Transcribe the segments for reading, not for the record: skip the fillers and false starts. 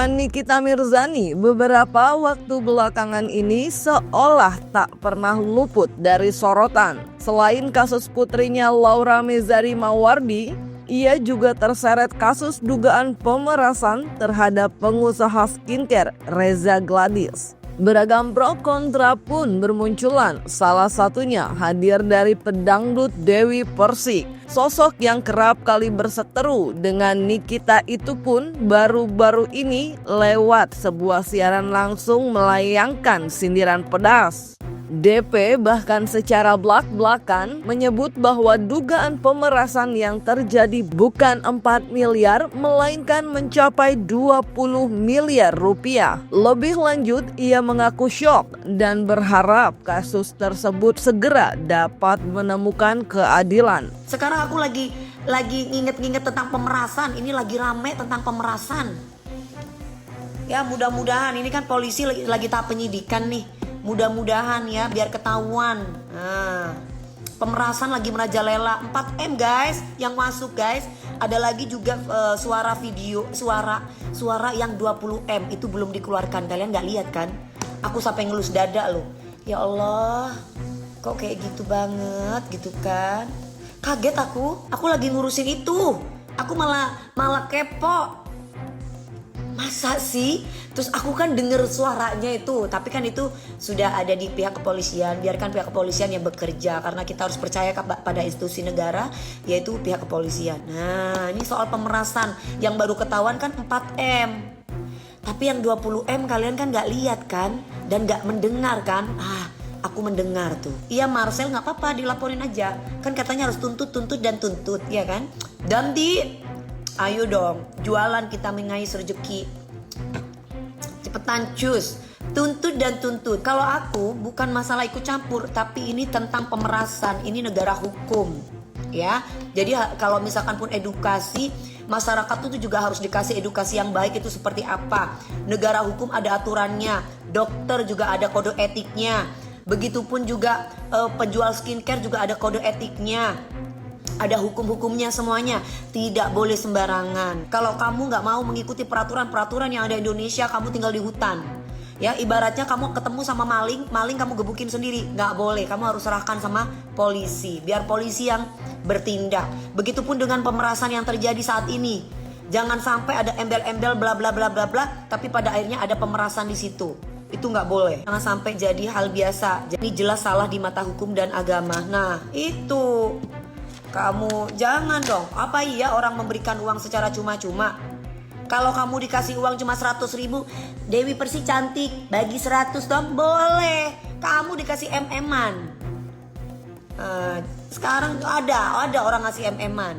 Kehidupan Nikita Mirzani beberapa waktu belakangan ini seolah tak pernah luput dari sorotan. Selain kasus putrinya Laura Mezari Mawardi, ia juga terseret kasus dugaan pemerasan terhadap pengusaha skincare Reza Gladys. Beragam pro kontra pun bermunculan, salah satunya hadir dari pedangdut Dewi Persik. Sosok yang kerap kali berseteru dengan Nikita itu pun baru-baru ini lewat sebuah siaran langsung melayangkan sindiran pedas. DP bahkan secara blak-blakan menyebut bahwa dugaan pemerasan yang terjadi bukan 4 miliar melainkan mencapai 20 miliar rupiah. Lebih lanjut, ia mengaku syok dan berharap kasus tersebut segera dapat menemukan keadilan. Sekarang aku lagi nginget-nginget tentang pemerasan. Ini lagi rame tentang pemerasan. Ya mudah-mudahan, ini kan polisi lagi tahap penyidikan nih. Mudah-mudahan ya biar ketahuan. Nah, pemerasan lagi merajalela. 4M guys yang masuk guys. Ada lagi juga suara yang 20M itu belum dikeluarkan. Kalian gak lihat kan? Aku sampai ngelus dada loh. Ya Allah, kok kayak gitu banget gitu kan? Kaget aku lagi ngurusin itu. Aku malah kepo. Masa sih? Terus aku kan denger suaranya itu. Tapi kan itu sudah ada di pihak kepolisian. Biarkan pihak kepolisian yang bekerja. Karena kita harus percaya pada institusi negara, yaitu pihak kepolisian. Nah, ini soal pemerasan. Yang baru ketahuan kan 4M. Tapi yang 20M kalian kan gak lihat kan? Dan gak mendengar kan? Aku mendengar tuh. Iya Marcel gak apa-apa dilaporin aja. Kan katanya harus tuntut ya kan? Dandi, ayo dong, jualan kita mengais rezeki. Cepetan cus, tuntut. Kalau aku bukan masalah ikut campur, tapi ini tentang pemerasan. Ini negara hukum, ya. Jadi kalau misalkan pun edukasi, masyarakat itu juga harus dikasih edukasi yang baik itu seperti apa. Negara hukum ada aturannya, dokter juga ada kode etiknya. Begitupun juga penjual skincare juga ada kode etiknya. Ada hukum-hukumnya semuanya. Tidak boleh sembarangan. Kalau kamu gak mau mengikuti peraturan-peraturan yang ada di Indonesia, kamu tinggal di hutan. Ya, ibaratnya kamu ketemu sama maling kamu gebukin sendiri. Gak boleh, kamu harus serahkan sama polisi. Biar polisi yang bertindak. Begitupun dengan pemerasan yang terjadi saat ini. Jangan sampai ada embel-embel bla bla bla bla bla, tapi pada akhirnya ada pemerasan di situ. Itu gak boleh. Jangan sampai jadi hal biasa. Jadi jelas salah di mata hukum dan agama. Nah, itu. Kamu jangan dong. Apa iya orang memberikan uang secara cuma-cuma? Kalau kamu dikasih uang cuma 100.000, Dewi Persik cantik, bagi 100 dong, boleh. Kamu dikasih MM-an. Sekarang ada orang ngasih MM-an.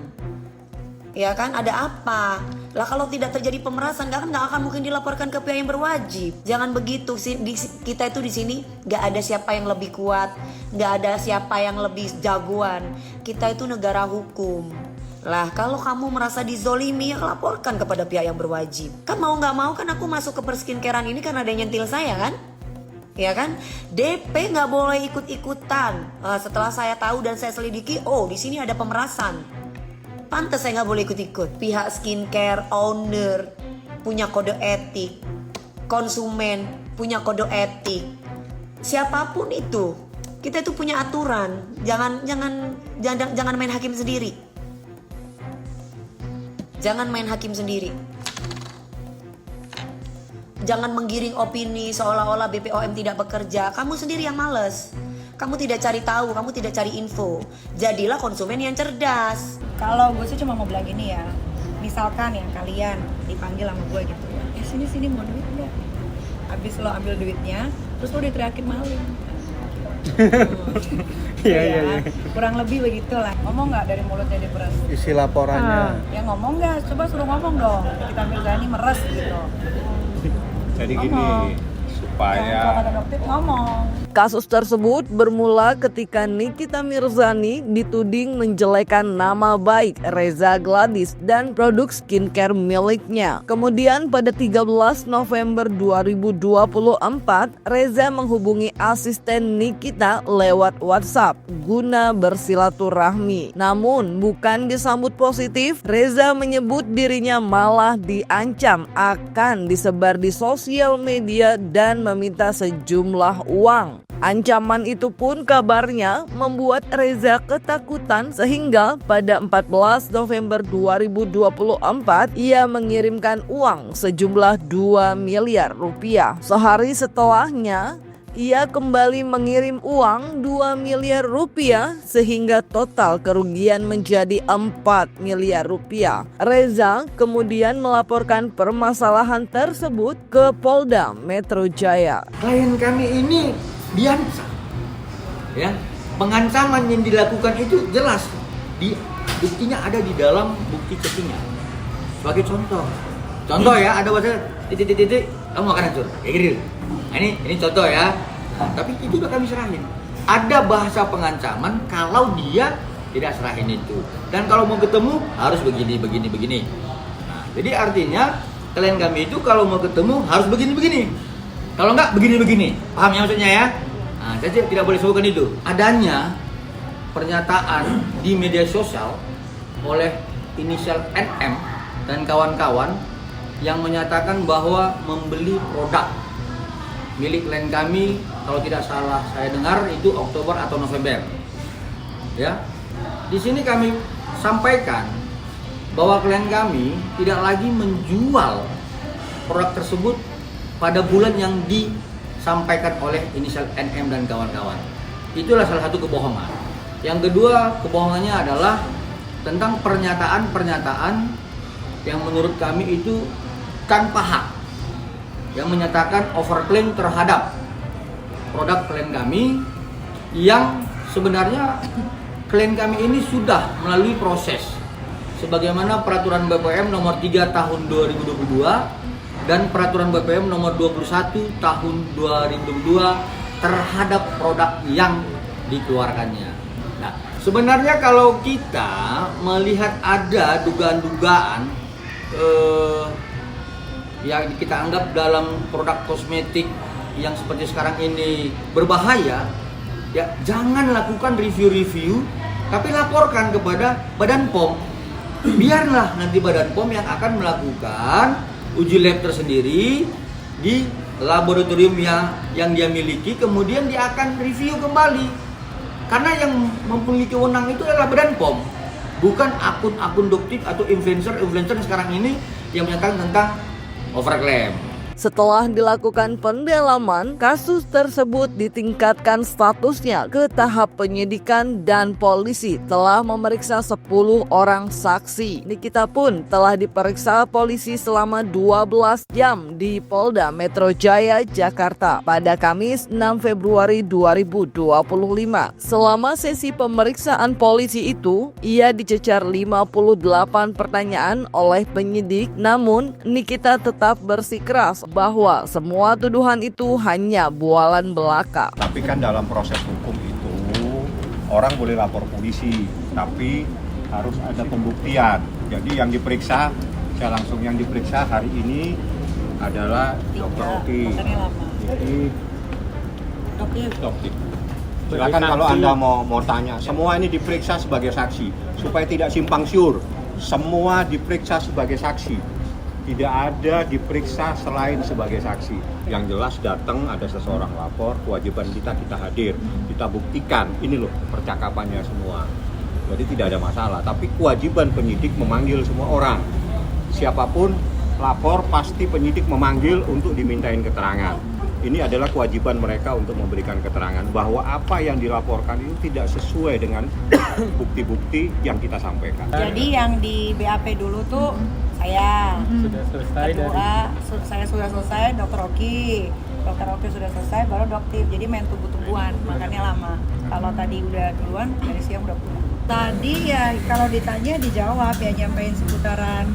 Ya kan, ada apa? Lah kalau tidak terjadi pemerasan, nggak akan mungkin dilaporkan ke pihak yang berwajib. Jangan begitu sih. Kita itu di sini nggak ada siapa yang lebih kuat, nggak ada siapa yang lebih jagoan. Kita itu negara hukum. Lah kalau kamu merasa dizolimi, ya laporkan kepada pihak yang berwajib. Kan mau nggak mau kan aku masuk ke perskincarean ini karena ada yang nyentil saya kan? Ya kan? DP nggak boleh ikut-ikutan. Setelah saya tahu dan saya selidiki, oh di sini ada pemerasan. Pantes saya gak boleh ikut-ikut. Pihak skincare, owner punya kode etik, konsumen punya kode etik. Siapapun itu, kita itu punya aturan. Jangan main hakim sendiri. Jangan main hakim sendiri. Jangan menggiring opini seolah-olah BPOM tidak bekerja. Kamu sendiri yang males. Kamu tidak cari tahu, kamu tidak cari info. Jadilah konsumen yang cerdas. Kalau gue sih cuma mau bilang gini ya, misalkan ya kalian dipanggil sama gue gitu ya, sini mau duit nggak? Abis lo ambil duitnya, terus lo diteriakin maling. Iya. Kurang lebih begitulah. Ngomong nggak dari mulutnya diperes? Isi laporannya. Ya ngomong nggak? Coba suruh ngomong dong. Kita Mirzani meres gitu. Jadi ngomong. gini, supaya Kalau kata dokter ngomong. Kasus tersebut bermula ketika Nikita Mirzani dituding menjelekan nama baik Reza Gladys dan produk skincare miliknya. Kemudian pada 13 November 2024, Reza menghubungi asisten Nikita lewat WhatsApp guna bersilaturahmi. Namun bukan disambut positif, Reza menyebut dirinya malah diancam akan disebar di sosial media dan meminta sejumlah uang. Ancaman itu pun kabarnya membuat Reza ketakutan sehingga pada 14 November 2024 ia mengirimkan uang sejumlah 2 miliar rupiah. Sehari setelahnya ia kembali mengirim uang 2 miliar rupiah sehingga total kerugian menjadi 4 miliar rupiah. Reza kemudian melaporkan permasalahan tersebut ke Polda Metro Jaya. Klien kami ini diancam, ya, pengancaman yang dilakukan itu jelas, buktinya ada di dalam bukti chattingnya. Sebagai contoh ya, ada bahasa titik, kamu akan hancur, kayak gitu. Nah, ini contoh ya. Nah, tapi itu udah kami serahin. Ada bahasa pengancaman kalau dia tidak serahin itu, dan kalau mau ketemu harus begini. Nah, jadi artinya klien kami itu kalau mau ketemu harus begini. Kalau enggak begini. Paham ya maksudnya ya? Nah, saya tidak boleh sebutkan itu. Adanya pernyataan di media sosial oleh inisial NM dan kawan-kawan yang menyatakan bahwa membeli produk milik klien kami, kalau tidak salah saya dengar itu Oktober atau November. Ya. Di sini kami sampaikan bahwa klien kami tidak lagi menjual produk tersebut pada bulan yang disampaikan oleh inisial NM dan kawan-kawan. Itulah salah satu kebohongan. Yang kedua, kebohongannya adalah tentang pernyataan-pernyataan yang menurut kami itu tanpa hak, yang menyatakan overclaim terhadap produk klien kami, yang sebenarnya klien kami ini sudah melalui proses sebagaimana peraturan BPOM nomor 3 tahun 2022 dan peraturan BPOM nomor 21 tahun 2022 terhadap produk yang dikeluarkannya. Nah, sebenarnya kalau kita melihat ada dugaan-dugaan yang kita anggap dalam produk kosmetik yang seperti sekarang ini berbahaya, ya jangan lakukan review-review, tapi laporkan kepada Badan POM. Biarlah nanti Badan POM yang akan melakukan uji lab tersendiri di laboratorium yang dia miliki, kemudian dia akan review kembali. Karena yang memiliki wewenang itu adalah Badan POM, bukan akun-akun dokter atau influencer sekarang ini yang menyatakan tentang overclaim. Setelah dilakukan pendalaman, kasus tersebut ditingkatkan statusnya ke tahap penyidikan dan polisi telah memeriksa 10 orang saksi. Nikita pun telah diperiksa polisi selama 12 jam di Polda Metro Jaya, Jakarta pada Kamis 6 Februari 2025. Selama sesi pemeriksaan polisi itu, ia dicecar 58 pertanyaan oleh penyidik, namun Nikita tetap bersikeras bahwa semua tuduhan itu hanya bualan belaka. tapi kan dalam proses hukum itu orang boleh lapor polisi, tapi harus ada pembuktian. Jadi yang diperiksa, yang diperiksa hari ini adalah Dr. Oki. Jadi Dokter. Silakan kalau Anda mau tanya. Semua ini diperiksa sebagai saksi supaya tidak simpang siur. Semua diperiksa sebagai saksi. Tidak ada diperiksa selain sebagai saksi. Yang jelas datang ada seseorang lapor, kewajiban kita hadir, kita buktikan. Ini loh percakapannya semua. Jadi tidak ada masalah. Tapi kewajiban penyidik memanggil semua orang. Siapapun lapor pasti penyidik memanggil untuk dimintain keterangan. Ini adalah kewajiban mereka untuk memberikan keterangan bahwa apa yang dilaporkan itu tidak sesuai dengan bukti-bukti yang kita sampaikan. Jadi yang di BAP dulu tuh saya sudah selesai kedua, saya sudah selesai, Dokter Oki sudah selesai, baru dokter. Jadi main tunggu-tungguan, makanya lama. Kalau tadi udah duluan, dari siang udah pulang. Tadi ya kalau ditanya dijawab ya, nyampein seputaran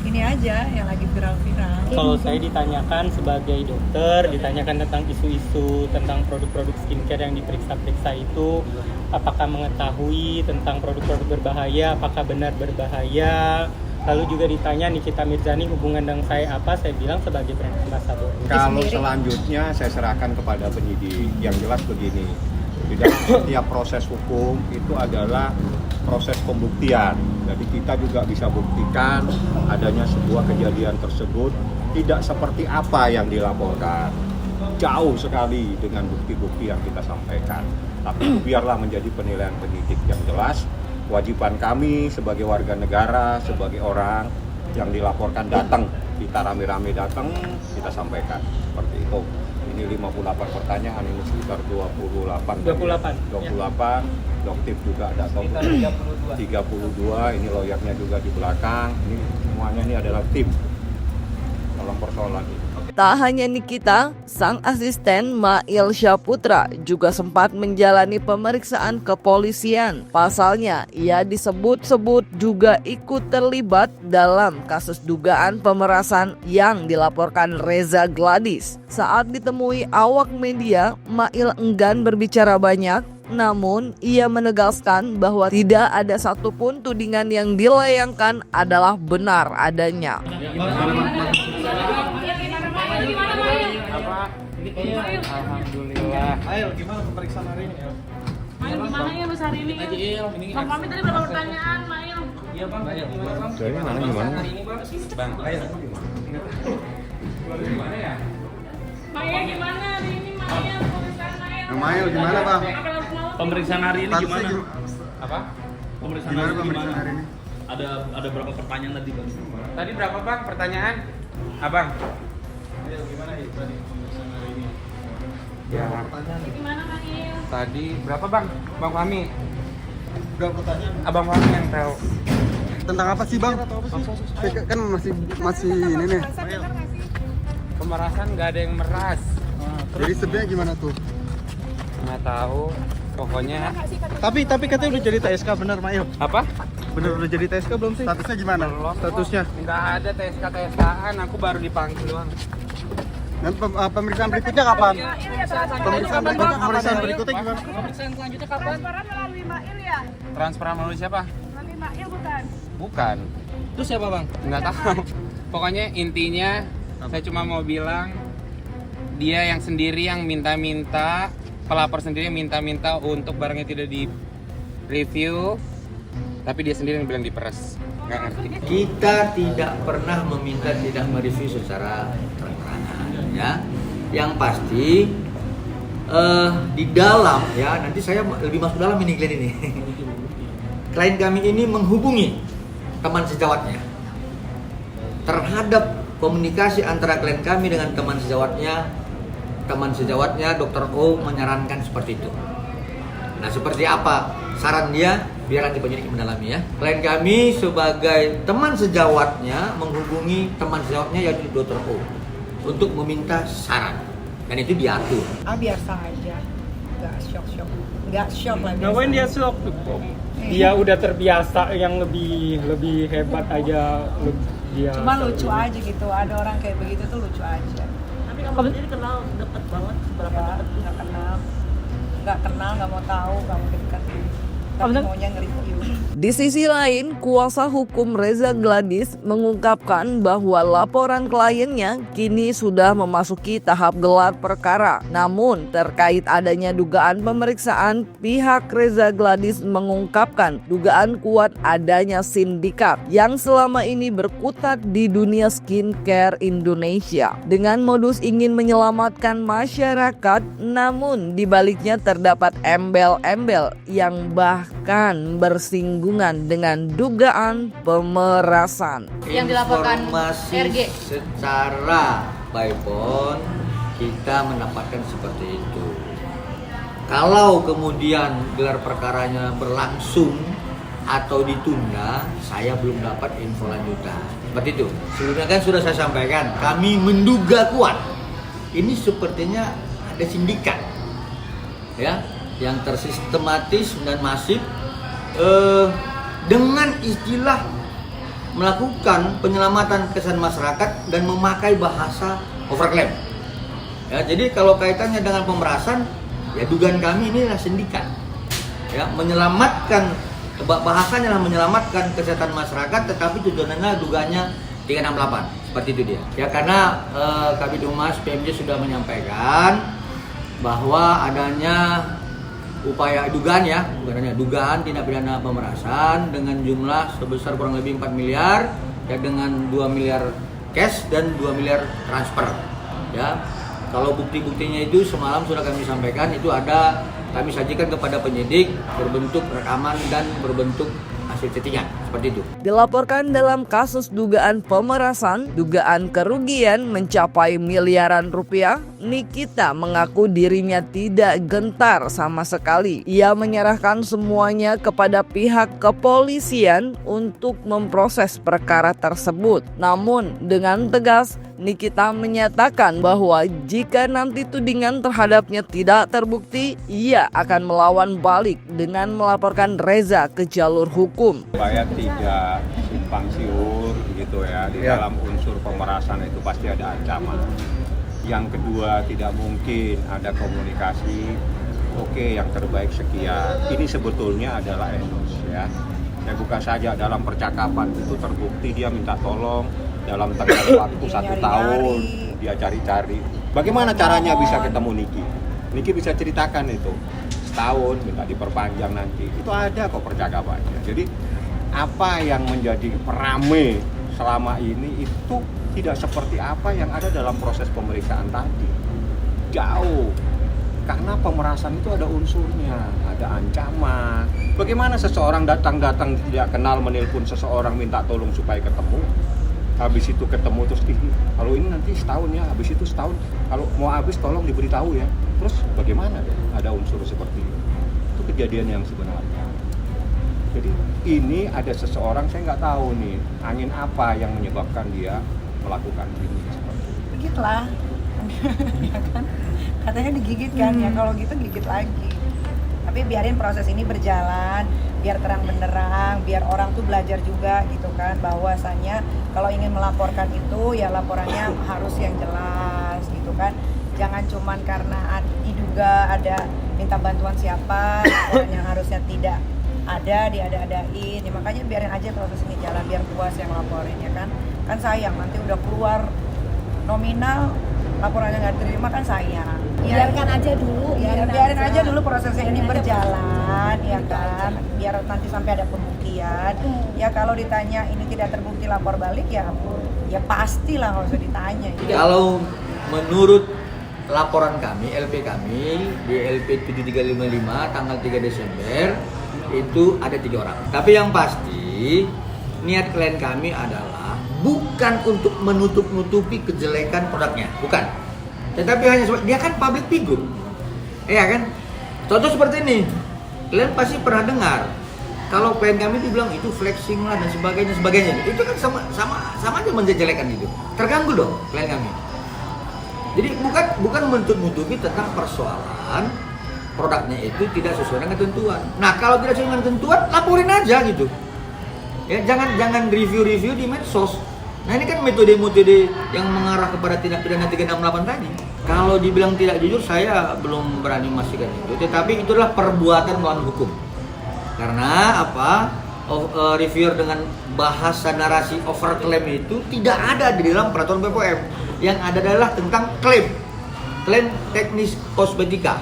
ini ini aja yang lagi viral-viral. Kalau saya ditanyakan sebagai dokter, ditanyakan tentang isu-isu tentang produk-produk skincare yang diperiksa-periksa itu, apakah mengetahui tentang produk-produk berbahaya, apakah benar berbahaya. Lalu juga ditanya Nikita Mirzani hubungan dengan saya apa, saya bilang sebagai brand ambassador. Kalau selanjutnya saya serahkan kepada penyidik. Yang jelas begini, di dalam setiap proses hukum itu adalah proses pembuktian. Jadi kita juga bisa buktikan adanya sebuah kejadian tersebut tidak seperti apa yang dilaporkan. Jauh sekali dengan bukti-bukti yang kita sampaikan. Tapi biarlah menjadi penilaian penyidik. Yang jelas kewajiban kami sebagai warga negara, sebagai orang yang dilaporkan datang, kita rame-rame datang, kita sampaikan seperti itu. Ini 58 pertanyaan, ini sekitar 28. 28. Doktif juga ada 32, ini lawyernya juga di belakang. Ini semuanya ini adalah tim dalam persoalan ini. Tak hanya Nikita, sang asisten Mail Syaputra juga sempat menjalani pemeriksaan kepolisian. Pasalnya, ia disebut-sebut juga ikut terlibat dalam kasus dugaan pemerasan yang dilaporkan Reza Gladys. Saat ditemui awak media, Mail enggan berbicara banyak. Namun, ia menegaskan bahwa tidak ada satupun tudingan yang dilayangkan adalah benar adanya. Alhamdulillah. Ayo, gimana pemeriksaan hari ini? Mail gimana ya Mas hari ini? Bang Pamit tadi berapa pertanyaan, Mail? Iya Bang, gimana Bang? Jadi mana gimana? Bang, ayo. Gimana ya? Mail gimana hari ini, Mail? Pemeriksaan Mail. Mail gimana Bang? Pemeriksaan hari ini gimana? Apa? Gimana pemeriksaan hari ini? Ada berapa pertanyaan tadi Bang? Tadi berapa Bang pertanyaan? Abang? Ayo, gimana ya tadi pemeriksaan hari ini? Ya, Gimana, Mail? tadi berapa Bang? Bang Fahmi? Berapa pertanyaan? Abang Fahmi yang tahu. Tentang apa sih Bang? Kan masih ini nih. Pemerasan nggak ada yang meras. Jadi sebenarnya gimana tuh? Nggak tahu. Pokoknya Tapi katanya udah jadi TSK benar, Mail? apa? Bener udah jadi TSK belum sih? Statusnya gimana? Belum. Statusnya? Nggak ada TSK-TSKan. Aku baru dipanggil doang. Dan pemeriksaan berikutnya kapan? Pemeriksaan berikutnya gimana? Pemeriksaan selanjutnya kapan? Transparan melalui Mail ya? Transparan melalui siapa? Melalui Mail bukan? Bukan. Itu siapa Bang? Nggak tahu. Pokoknya intinya saya cuma mau bilang dia yang sendiri yang minta-minta, pelapor sendiri yang minta-minta untuk barangnya tidak di review, tapi dia sendiri yang bilang diperes. Nggak ngerti. Kita tidak pernah meminta tidak mereview secara terang-terangan, ya. Yang pasti di dalam, ya, nanti saya lebih masuk dalam ini klien ini. Klien kami ini menghubungi teman sejawatnya terhadap komunikasi antara klien kami dengan teman sejawatnya Dr. O menyarankan seperti itu. Nah, seperti apa saran dia? Biar nanti penyidik mendalami ya. Klien kami sebagai teman sejawatnya menghubungi teman sejawatnya yaitu Dr. O untuk meminta saran, dan itu diatur. Biasa aja, nggak shock lah. Ngapain dia shock? Dia udah terbiasa yang lebih hebat aja. Dia Cuma lucu aja gitu, ada orang kayak begitu tuh lucu aja. Tapi kamu sendiri kenal deket banget, seberapa deket? Nggak kenal, nggak mau tahu, nggak mau dekat. Tapi maunya nge-review. Di sisi lain, kuasa hukum Reza Gladys mengungkapkan bahwa laporan kliennya kini sudah memasuki tahap gelar perkara. Namun, terkait adanya dugaan pemeriksaan, pihak Reza Gladys mengungkapkan dugaan kuat adanya sindikat yang selama ini berkutat di dunia skincare Indonesia dengan modus ingin menyelamatkan masyarakat, namun di baliknya terdapat embel-embel yang bahkan bersinggungan dengan dugaan pemerasan. Yang dilaporkan Informasi RG. secara by phone kita mendapatkan seperti itu. Kalau kemudian gelar perkaranya berlangsung atau ditunda, saya belum dapat info lanjutan. Seperti itu. Sebelumnya kan sudah saya sampaikan, kami menduga kuat ini sepertinya ada sindikat, ya, yang tersistematis dan masif dengan istilah melakukan penyelamatan kesan masyarakat dan memakai bahasa overclaim. Ya, jadi kalau kaitannya dengan pemerasan, ya dugaan kami ini adalah sindikat. Ya, menyelamatkan, bahasanya adalah menyelamatkan kesehatan masyarakat, tetapi tujuannya dugaannya 368, seperti itu dia. Ya, karena Kabid Humas PMJ sudah menyampaikan bahwa adanya upaya dugaan tindak pidana pemerasan dengan jumlah sebesar kurang lebih 4 miliar, ya, dengan 2 miliar cash dan 2 miliar transfer. Ya, kalau bukti-buktinya itu semalam sudah kami sampaikan, itu kami sajikan kepada penyidik berbentuk rekaman dan berbentuk hasil chattingan, seperti itu. Dilaporkan dalam kasus dugaan pemerasan, dugaan kerugian mencapai miliaran rupiah, Nikita mengaku dirinya tidak gentar sama sekali. Ia menyerahkan semuanya kepada pihak kepolisian untuk memproses perkara tersebut. Namun dengan tegas, Nikita menyatakan bahwa jika nanti tudingan terhadapnya tidak terbukti, ia akan melawan balik dengan melaporkan Reza ke jalur hukum. Supaya tidak simpang siur gitu ya, di dalam unsur pemerasan itu pasti ada ancaman. Yang kedua, tidak mungkin ada komunikasi, oke, yang terbaik sekian. Ini sebetulnya adalah endorse ya. Ya, bukan saja dalam percakapan itu terbukti dia minta tolong dalam tengah waktu 1 tahun dia cari-cari. Bagaimana caranya bisa ketemu Niki? Niki bisa ceritakan itu. Setahun minta diperpanjang nanti. Itu ada kok percakapannya. Jadi apa yang menjadi perame selama ini itu tidak seperti apa yang ada dalam proses pemeriksaan tadi. Jauh. Karena pemerasan itu ada unsurnya, ada ancaman. Bagaimana seseorang datang-datang tidak kenal menelpon seseorang minta tolong supaya ketemu? Habis itu ketemu terus kalau ini nanti setahun ya, habis itu setahun. Kalau mau habis tolong diberitahu ya. Terus bagaimana dong? Ada unsur seperti itu. Itu kejadian yang sebenarnya. Jadi ini ada seseorang, saya nggak tahu nih angin apa yang menyebabkan dia melakukan ini seperti itu. Gigitlah. Ya kan? Katanya digigit kan, ya kalau gitu gigit lagi. Tapi biarin proses ini berjalan, biar terang benderang, biar orang tuh belajar juga gitu kan, bahwasanya kalau ingin melaporkan itu ya laporannya harus yang jelas gitu kan. Jangan cuman karena diduga ada minta bantuan siapa, laporan yang harusnya tidak ada diada-adain. Ya, makanya biarin aja proses ini jalan, biar puas yang laporin ya kan. Kan sayang nanti udah keluar nominal laporannya nggak diterima, kan sayang. Biarkan aja dulu, biarin aja dulu prosesnya ini berjalan ya kan, biar nanti sampai ada pembuktian. Ya kalau ditanya ini tidak terbukti lapor balik ya pastilah nggak usah ditanya. Kalau menurut laporan kami, LP kami di LP 7355 tanggal 3 Desember itu ada 3 orang. Tapi yang pasti niat klien kami adalah bukan untuk menutup-nutupi kejelekan produknya, bukan. Tetapi hanya dia kan public figure, ya kan. Contoh seperti ini, kalian pasti pernah dengar kalau klien kami dibilang itu flexing lah dan sebagainya. Itu kan sama aja menjelekan itu. Terganggu dong klien kami. Jadi bukan menutup-nutupi tentang persoalan produknya itu tidak sesuai dengan ketentuan. Nah kalau tidak sesuai dengan ketentuan, laporin aja gitu. Ya jangan review di medsos. Nah ini kan metode-metode yang mengarah kepada tindak pidana 368 tadi. Kalau dibilang tidak jujur, saya belum berani memastikan itu. Tetapi itu adalah perbuatan melawan hukum. Karena apa? Reviewer dengan bahasa narasi overclaim itu tidak ada di dalam peraturan BPOM. Yang ada adalah tentang klaim teknis kosmetika.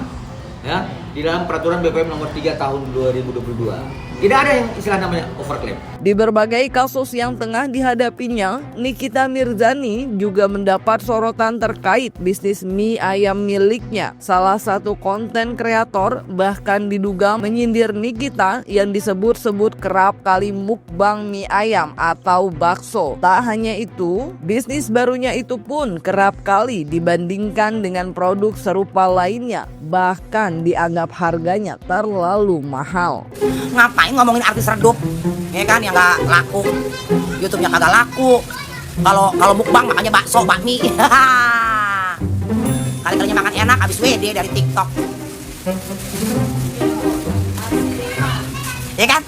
Ya, di dalam peraturan BPOM nomor 3 tahun 2022. Tidak ada yang istilah namanya overclaim. Di berbagai kasus yang tengah dihadapinya, Nikita Mirzani juga mendapat sorotan terkait bisnis mie ayam miliknya. Salah satu konten kreator bahkan diduga menyindir Nikita yang disebut-sebut kerap kali mukbang mie ayam atau bakso. Tak hanya itu, bisnis barunya itu pun kerap kali dibandingkan dengan produk serupa lainnya. Bahkan dianggap harganya terlalu mahal. Ngapain ngomongin artis redup, ya kan, yang nggak laku, YouTube-nya kagak laku. Kalau mukbang makanya bakso, bakmi. Kali-kalinya makan enak habis WD dari TikTok. Ya kan?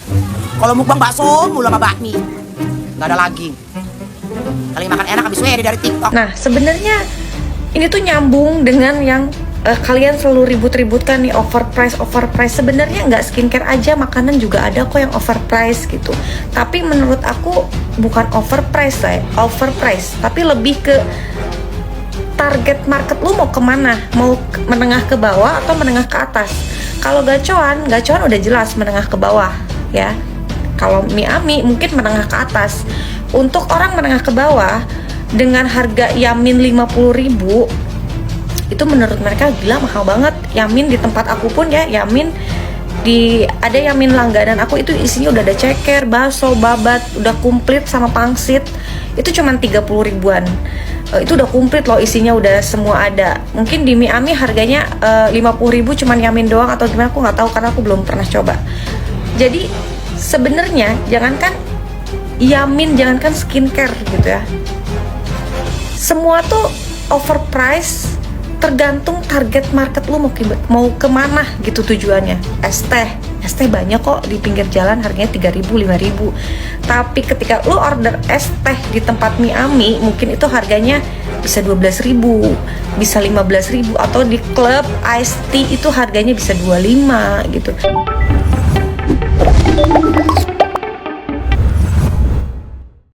Kalau mukbang bakso mulu sama bakmi. nggak ada lagi. Kali makan enak habis WD dari TikTok. Nah, sebenarnya ini tuh nyambung dengan yang kalian selalu ribut-ributkan nih, overprice. Sebenarnya nggak skincare aja, makanan juga ada kok yang overprice gitu. Tapi menurut aku bukan overprice, tapi lebih ke target market lu mau kemana, mau menengah ke bawah atau menengah ke atas. Kalau gacoan udah jelas menengah ke bawah ya. Kalau Miami mungkin menengah ke atas. Untuk orang menengah ke bawah dengan harga Yamin 50.000 itu menurut mereka gila mahal banget. Yamin di tempat aku pun ya, ada Yamin langganan aku itu isinya udah ada ceker, bakso, babat, udah komplit sama pangsit. Itu cuman 30 ribuan. Itu udah komplit loh, isinya udah semua ada. Mungkin di Miami harganya 50.000 cuman Yamin doang atau gimana aku nggak tahu karena aku belum pernah coba. Jadi sebenarnya jangankan Yamin, jangankan skincare gitu ya, semua tuh overprice. Tergantung target market lu mau kemana gitu tujuannya. Es teh banyak kok di pinggir jalan harganya 3.000, 5.000. Tapi ketika lu order es teh di tempat Miami, mungkin itu harganya bisa 12.000, bisa 15.000, atau di klub iced tea itu harganya bisa 25 gitu.